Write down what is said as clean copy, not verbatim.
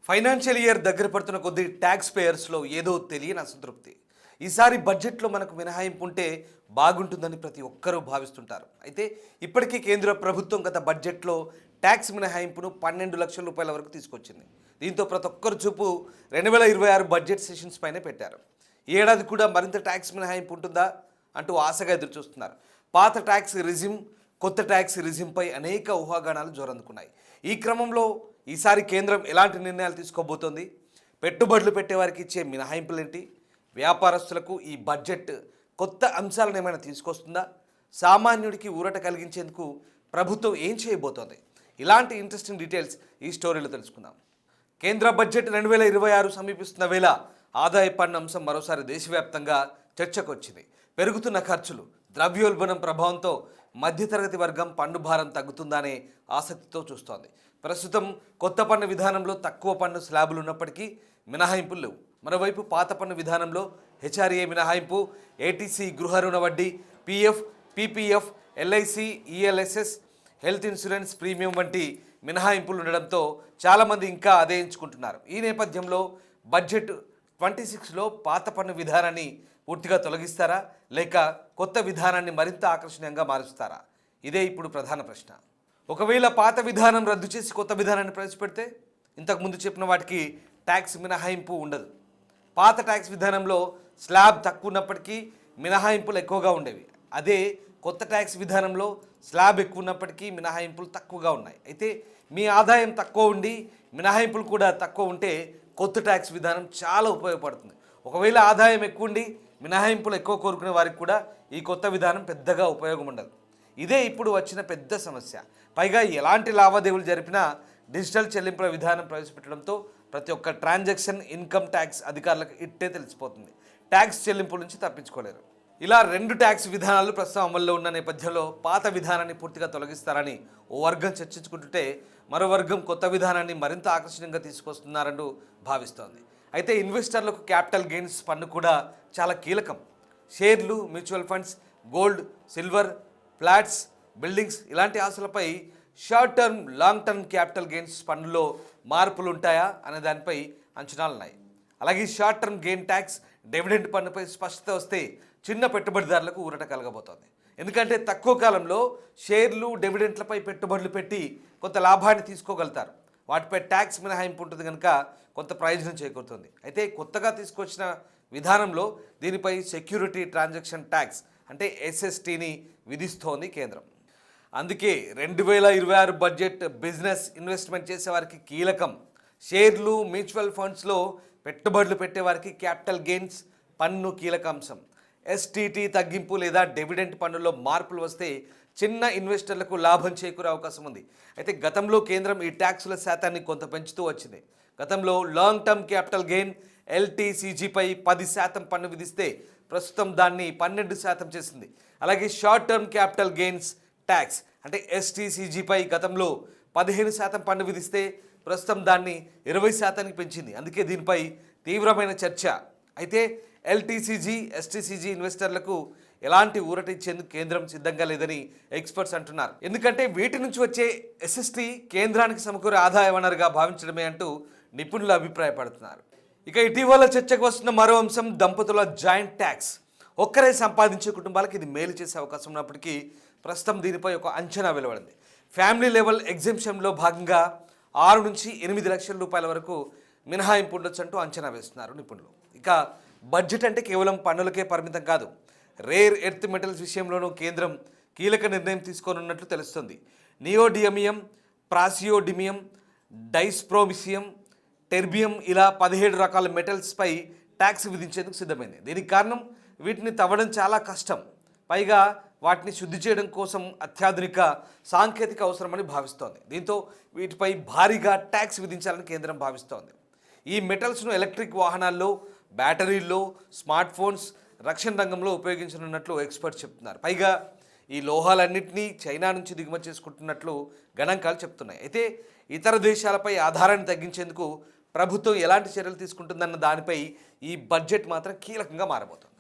Financial year దగ్గర పడుతున్న కొద్ది ట్యాక్స్ పేయర్స్లో ఏదో తెలియని అసంతృప్తి. ఈసారి బడ్జెట్లో మనకు మినహాయింపు ఉంటే బాగుంటుందని ప్రతి ఒక్కరూ భావిస్తుంటారు. అయితే ఇప్పటికీ కేంద్ర ప్రభుత్వం గత బడ్జెట్లో ట్యాక్స్ మినహాయింపును 12 లక్షల రూపాయల వరకు తీసుకొచ్చింది. దీంతో ప్రతి ఒక్కరు చూపు 2026 బడ్జెట్ సెషన్స్ పైనే పెట్టారు. ఈ ఏడాది కూడా మరింత ట్యాక్స్ మినహాయింపు ఉంటుందా అంటూ ఆశగా ఎదురుచూస్తున్నారు. పాత ట్యాక్స్ రిజిమ్, కొత్త ట్యాక్స్ రిజిమ్పై అనేక ఊహాగానాలు జోరందుకున్నాయి. ఈ క్రమంలో ఈసారి కేంద్రం ఎలాంటి నిర్ణయాలు తీసుకోబోతోంది? పెట్టుబడులు పెట్టేవారికి ఇచ్చే మినహాయింపులేంటి? వ్యాపారస్తులకు ఈ బడ్జెట్ కొత్త అంశాలను ఏమైనా తీసుకొస్తుందా? సామాన్యుడికి ఊరట కలిగించేందుకు ప్రభుత్వం ఏం చేయబోతోంది? ఇలాంటి ఇంట్రెస్టింగ్ డీటెయిల్స్ ఈ స్టోరీలో తెలుసుకుందాం. కేంద్ర బడ్జెట్ 2026 సమీపిస్తున్న వేళ ఆదాయ పన్ను అంశం మరోసారి దేశవ్యాప్తంగా చర్చకు వచ్చింది. పెరుగుతున్న ఖర్చులు, ద్రవ్యోల్బణం ప్రభావంతో మధ్యతరగతి వర్గం పన్ను భారం తగ్గుతుందనే ఆసక్తితో చూస్తోంది. ప్రస్తుతం కొత్త పన్ను విధానంలో తక్కువ పన్ను స్లాబులు ఉన్నప్పటికీ మినహాయింపులు లేవు. మరోవైపు పాత పన్ను విధానంలో హెచ్ఆర్ఏ మినహాయింపు, ఏటీసీ, గృహ రుణ వడ్డీ, PF, PPF, LIC, ELSS, health insurance premium వంటి మినహాయింపులు ఉండడంతో చాలామంది ఇంకా అదే ఎంచుకుంటున్నారు. ఈ నేపథ్యంలో బడ్జెట్ 26లో పాత పన్ను విధానాన్ని పూర్తిగా తొలగిస్తారా, లేక కొత్త విధానాన్ని మరింత ఆకర్షణీయంగా మారుస్తారా? ఇదే ఇప్పుడు ప్రధాన ప్రశ్న. ఒకవేళ పాత విధానం రద్దు చేసి కొత్త విధానాన్ని ప్రవేశపెడితే ఇంతకుముందు చెప్పిన వాటికి ట్యాక్స్ మినహాయింపు ఉండదు. పాత ట్యాక్స్ విధానంలో స్లాబ్ తక్కువ ఉన్నప్పటికీ మినహాయింపులు ఎక్కువగా ఉండేవి. అదే కొత్త ట్యాక్స్ విధానంలో స్లాబ్ ఎక్కువ ఉన్నప్పటికీ మినహాయింపులు తక్కువగా ఉన్నాయి. అయితే మీ ఆదాయం తక్కువ ఉండి మినహాయింపులు కూడా తక్కువ ఉంటే కొత్త ట్యాక్స్ విధానం చాలా ఉపయోగపడుతుంది. ఒకవేళ ఆదాయం ఎక్కువ ఉండి మినహాయింపులు ఎక్కువ కోరుకునే వారికి కూడా ఈ కొత్త విధానం పెద్దగా ఉపయోగం ఉండదు. ఇదే ఇప్పుడు వచ్చిన పెద్ద సమస్య. పైగా ఎలాంటి లావాదేవీలు జరిపినా డిజిటల్ చెల్లింపుల విధానం ప్రవేశపెట్టడంతో ప్రతి ఒక్క ట్రాన్సాక్షన్ ఇన్కమ్ ట్యాక్స్ అధికారులకు ఇట్టే తెలిసిపోతుంది. ట్యాక్స్ చెల్లింపుల నుంచి తప్పించుకోలేరు. ఇలా 2 ట్యాక్స్ విధానాలు ప్రస్తుతం అమల్లో ఉన్న నేపథ్యంలో పాత విధానాన్ని పూర్తిగా తొలగిస్తారని ఓ వర్గం చర్చించుకుంటుంటే మరో వర్గం కొత్త విధానాన్ని మరింత ఆకర్షణీయంగా తీసుకొస్తున్నారంటూ భావిస్తోంది. అయితే ఇన్వెస్టర్లకు క్యాపిటల్ గెయిన్స్ పన్ను కూడా చాలా కీలకం. షేర్లు, mutual funds, gold, silver, flats, buildings ఇలాంటి ఆస్తులపై short term, long term capital gains పన్నులో మార్పులు ఉంటాయా అనే దానిపై అంచనాలున్నాయి. అలాగే short term gain tax, dividend పన్నుపై స్పష్టత వస్తే చిన్న పెట్టుబడిదారులకు ఊరట కలగబోతోంది. ఎందుకంటే తక్కువ కాలంలో షేర్లు, డివిడెంట్లపై పెట్టుబడులు పెట్టి కొంత లాభాన్ని తీసుకోగలుగుతారు. వాటిపై ట్యాక్స్ మినహాయింపు ఉంటుంది కనుక కొంత ప్రయోజనం చేకూరుతుంది. అయితే కొత్తగా తీసుకొచ్చిన విధానంలో దీనిపై సెక్యూరిటీ ట్రాన్సాక్షన్ ట్యాక్స్ అంటే ఎస్ఎస్టీని విధిస్తోంది కేంద్రం. అందుకే 2026 బడ్జెట్ బిజినెస్, ఇన్వెస్ట్మెంట్ చేసేవారికి కీలకం. షేర్లు, మ్యూచువల్ ఫండ్స్లో పెట్టుబడులు పెట్టేవారికి క్యాపిటల్ గెయిన్స్ పన్ను కీలక అంశం. ఎస్టీటీ తగ్గింపు లేదా డివిడెంట్ పన్నులో మార్పులు వస్తే చిన్న ఇన్వెస్టర్లకు లాభం చేకూరే అవకాశం ఉంది. అయితే గతంలో కేంద్రం ఈ ట్యాక్సుల శాతాన్ని కొంత పెంచుతూ వచ్చింది. గతంలో లాంగ్ టర్మ్ క్యాపిటల్ గెయిన్ ఎల్టీసీజీపై 10% పన్ను విధిస్తే ప్రస్తుతం దాన్ని 12% చేసింది. అలాగే short term capital gains tax అంటే ఎస్టీసీజీపై గతంలో 15% పన్ను విధిస్తే ప్రస్తుతం దాన్ని 20%కి పెంచింది. అందుకే దీనిపై తీవ్రమైన చర్చ. అయితే ఎల్టీసీజీ, ఎస్టీసీజీ ఇన్వెస్టర్లకు ఎలాంటి ఊరట ఇచ్చేందుకు కేంద్రం సిద్ధంగా లేదని ఎక్స్పర్ట్స్ అంటున్నారు. ఎందుకంటే వీటి నుంచి వచ్చే ఎస్ఎస్టీ కేంద్రానికి సమకూరే ఆదాయ వనరుగా భావించడమే అంటూ నిపుణులు అభిప్రాయపడుతున్నారు. ఇక ఇటీవల చర్చకు వస్తున్న మరో అంశం దంపతుల జాయింట్ ట్యాక్స్. ఒక్కరే సంపాదించే కుటుంబాలకు ఇది మేలు చేసే అవకాశం ఉన్నప్పటికీ ప్రస్తుతం దీనిపై ఒక అంచనా వెలువడింది. ఫ్యామిలీ లెవెల్ ఎగ్జెంప్షన్లో భాగంగా 6 నుంచి 8 లక్షల రూపాయల వరకు మినహాయింపు ఉండొచ్చు అంటూ అంచనా వేస్తున్నారు నిపుణులు. ఇక బడ్జెట్ అంటే కేవలం పన్నులకే పరిమితం కాదు. రేర్ ఎర్త్ మెటల్స్ విషయంలోనూ కేంద్రం కీలక నిర్ణయం తీసుకోనున్నట్లు తెలుస్తుంది. నియోడియమియం, ప్రాసియోడిమియం, డైస్ప్రోమిసియం, టెర్బియం ఇలా 17 రకాల మెటల్స్పై ట్యాక్స్ విధించేందుకు సిద్ధమైంది. దీనికి కారణం వీటిని తవ్వడం చాలా కష్టం. పైగా వాటిని శుద్ధి చేయడం కోసం అత్యాధునిక సాంకేతిక అవసరమని భావిస్తోంది. దీంతో వీటిపై భారీగా ట్యాక్స్ విధించాలని కేంద్రం భావిస్తోంది. ఈ మెటల్స్ను ఎలక్ట్రిక్ వాహనాల్లో, బ్యాటరీల్లో, స్మార్ట్ ఫోన్స్, రక్షణ రంగంలో ఉపయోగించనున్నట్లు ఎక్స్పర్ట్స్ చెప్తున్నారు. పైగా ఈ లోహాలన్నింటినీ చైనా నుంచి దిగుమతి చేసుకుంటున్నట్లు గణాంకాలు చెప్తున్నాయి. అయితే ఇతర దేశాలపై ఆధారాన్ని తగ్గించేందుకు ప్రభుత్వం ఎలాంటి చర్యలు తీసుకుంటుందన్న దానిపై ఈ బడ్జెట్ మాత్రం కీలకంగా మారబోతుంది.